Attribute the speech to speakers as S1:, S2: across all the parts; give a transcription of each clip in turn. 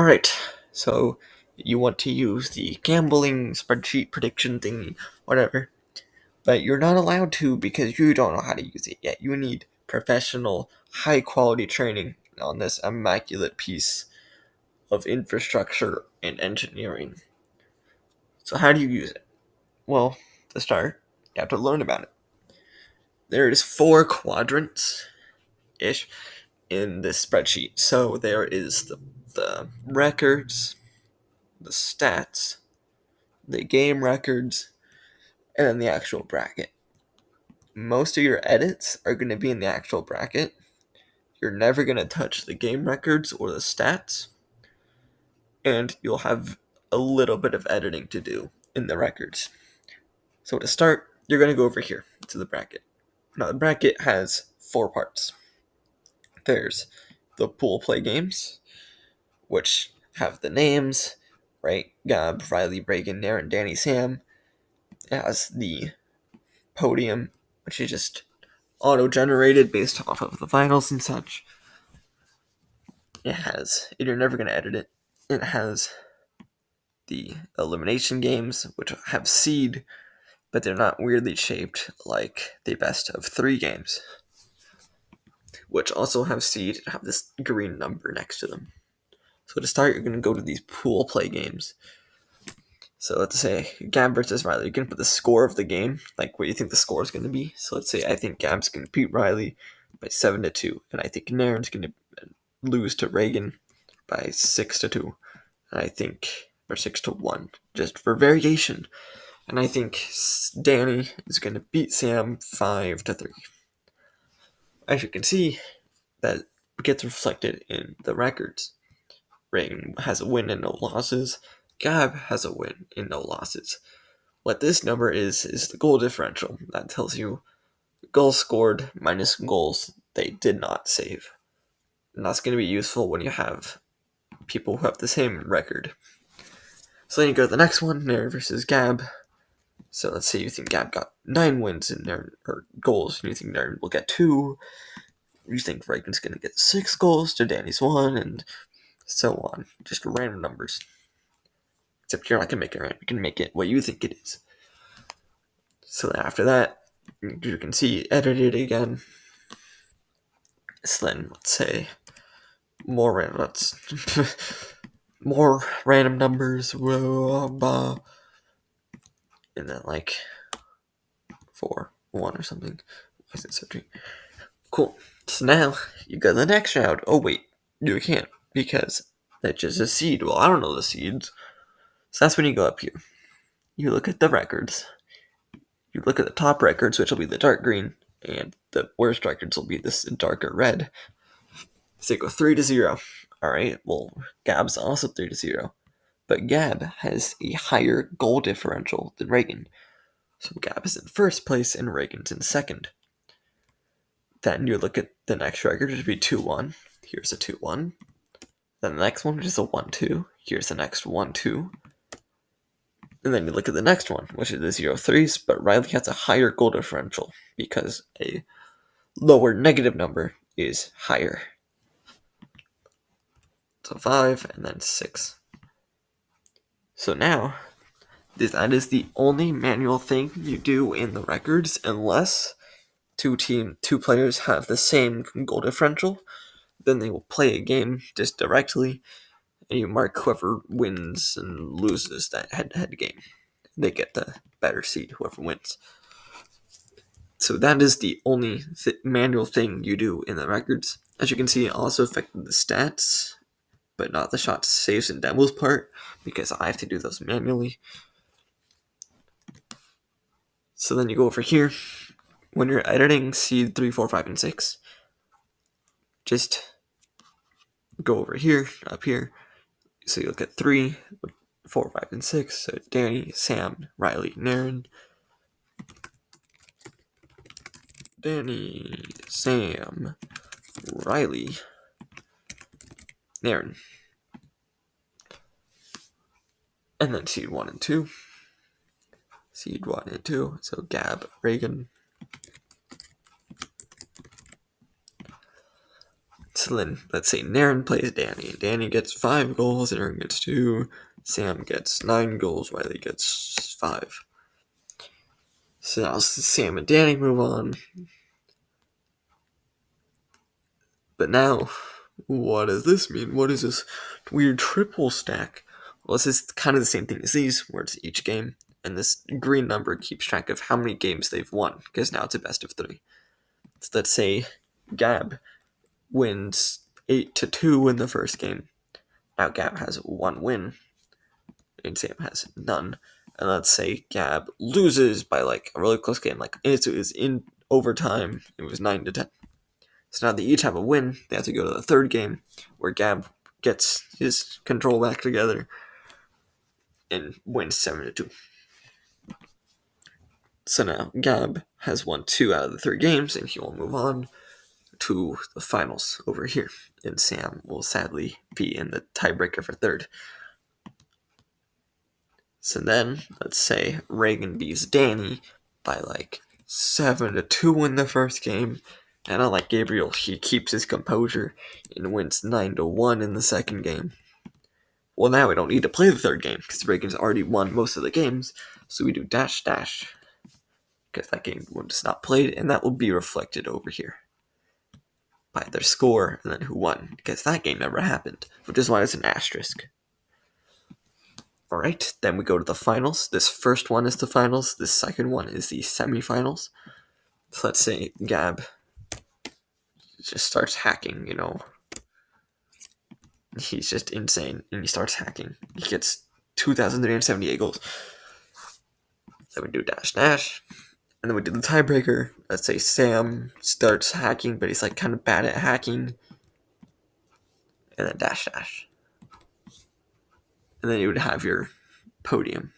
S1: Alright, so you want to use the gambling spreadsheet prediction thingy, whatever, but you're not allowed to because you don't know how to use it yet. You need professional, high quality training on this immaculate piece of infrastructure and engineering. So, how do you use it? Well, to start, you have to learn about it. There is 4 quadrants ish in this spreadsheet. So, there is the records, the stats, the game records, and then the actual bracket. Most of your edits are going to be in the actual bracket. You're never going to touch the game records or the stats, and you'll have a little bit of editing to do in the records. So to start, you're going to go over here to the bracket. Now the bracket has 4 parts. There's the pool play games, which have the names, right? Gab, Riley, Reagan, Naren, Danny, Sam. It has the podium, which is just auto-generated based off of the finals and such. It has, and you're never going to edit it, it has the elimination games, which have seed, but they're not weirdly shaped like the best of 3 games, which also have seed and have this green number next to them. So to start, you're going to go to these pool play games. So let's say Gab versus Riley. You can put the score of the game, like what you think the score is going to be. So let's say I think Gab's going to beat Riley by 7-2, and I think Naren's going to lose to Reagan by 6-2, and I think, or 6-1, just for variation. And I think Danny is going to beat Sam 5-3. As you can see, that gets reflected in the records. Reagan has a win and no losses. Gab has a win and no losses. What this number is the goal differential. That tells you goals scored minus goals they did not save. And that's going to be useful when you have people who have the same record. So then you go to the next one, Nair versus Gab. So let's say you think Gab got 9 wins in there, or goals, and you think Nair will get 2. You think Reagan's going to get 6 goals to Danny's 1, and so on. Just random numbers. Except you're not going to make it random. You can make it what you think it is. So then after that, you can see edited again. So then let's say more random numbers. And then like 4, 1 or something. Why is it so tricky? Cool. So now you go to the next round. Oh wait, you can't because that's just a seed. Well, I don't know the seeds. So that's when you go up here. You look at the records. You look at the top records, which will be the dark green, and the worst records will be this darker red. So you go 3-0. Alright, well, Gab's also 3-0. But Gab has a higher goal differential than Reagan. So Gab is in first place and Reagan's in second. Then you look at the next record, which would be 2-1. Here's a 2-1. Then the next one, which is a 1-2. Here's the next 1-2. And then you look at the next one, which is the 0-3s, but Riley has a higher goal differential because a lower negative number is higher. So 5 and then 6. So now, that is the only manual thing you do in the records unless two players have the same goal differential. Then they will play a game just directly, and you mark whoever wins and loses that head-to-head game. They get the better seed, whoever wins. So that is the only manual thing you do in the records. As you can see, it also affected the stats, but not the shots, saves, and demos part, because I have to do those manually. So then you go over here. When you're editing seed 3, 4, 5, and 6, just go over here, up here. So you look at 3, 4, 5, and 6. So Danny, Sam, Riley, Naren. Danny, Sam, Riley, Naren. And then seed 1 and 2. Seed 1 and 2. So Gab, Reagan. So So then, let's say Naren plays Danny. Danny gets 5 goals, Naren gets 2. Sam gets 9 goals, Riley gets 5. So now Sam and Danny move on. But now, what does this mean? What is this weird triple stack? Well, this is kind of the same thing as these, where it's each game, and this green number keeps track of how many games they've won, because now it's a best of 3. So let's say Gab wins 8-2 in the first game. Now Gab has 1 win, and Sam has none. And let's say Gab loses by like a really close game, like it was in overtime, it was 9-10. So now they each have a win. They have to go to the third game, where Gab gets his control back together and wins 7-2. So now Gab has won 2 out of the 3 games, and he will move on to the finals over here. And Sam will sadly be in the tiebreaker for third. So then, let's say Reagan beats Danny by like 7-2 in the first game. And unlike Gabriel, he keeps his composure and wins 9-1 in the second game. Well, now we don't need to play the third game, because Reagan's already won most of the games, so we do dash, because that game was not played, and that will be reflected over here by their score, and then who won, because that game never happened, which is why it's an asterisk. Alright, then we go to the finals. This first one is the finals, this second one is the semifinals. So let's say Gab just starts hacking, He's just insane, and he starts hacking. He gets 2,378 goals. Then we do dash, and then we do the tiebreaker. Let's say Sam starts hacking, but he's like kind of bad at hacking. And then dash. And then you would have your podium.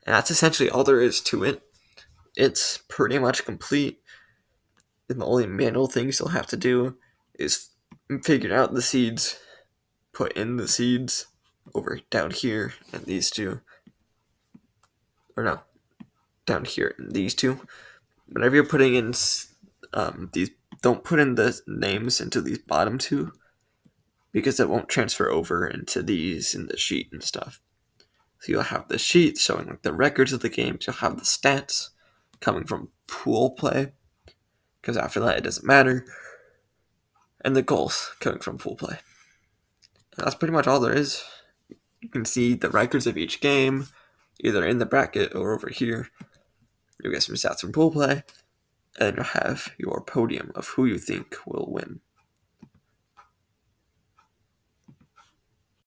S1: And that's essentially all there is to it. It's pretty much complete. And the only manual things you'll have to do is figure out the seeds, put in the seeds over down here and these two. Or no, down here and these two. Whenever you're putting in these, don't put in the names into these bottom 2, because it won't transfer over into these in the sheet and stuff. So you'll have the sheet showing like the records of the games. You'll have the stats coming from pool play, because after that it doesn't matter. And the goals coming from pool play. And that's pretty much all there is. You can see the records of each game, either in the bracket or over here. You'll get some stats from pool play, and you'll have your podium of who you think will win.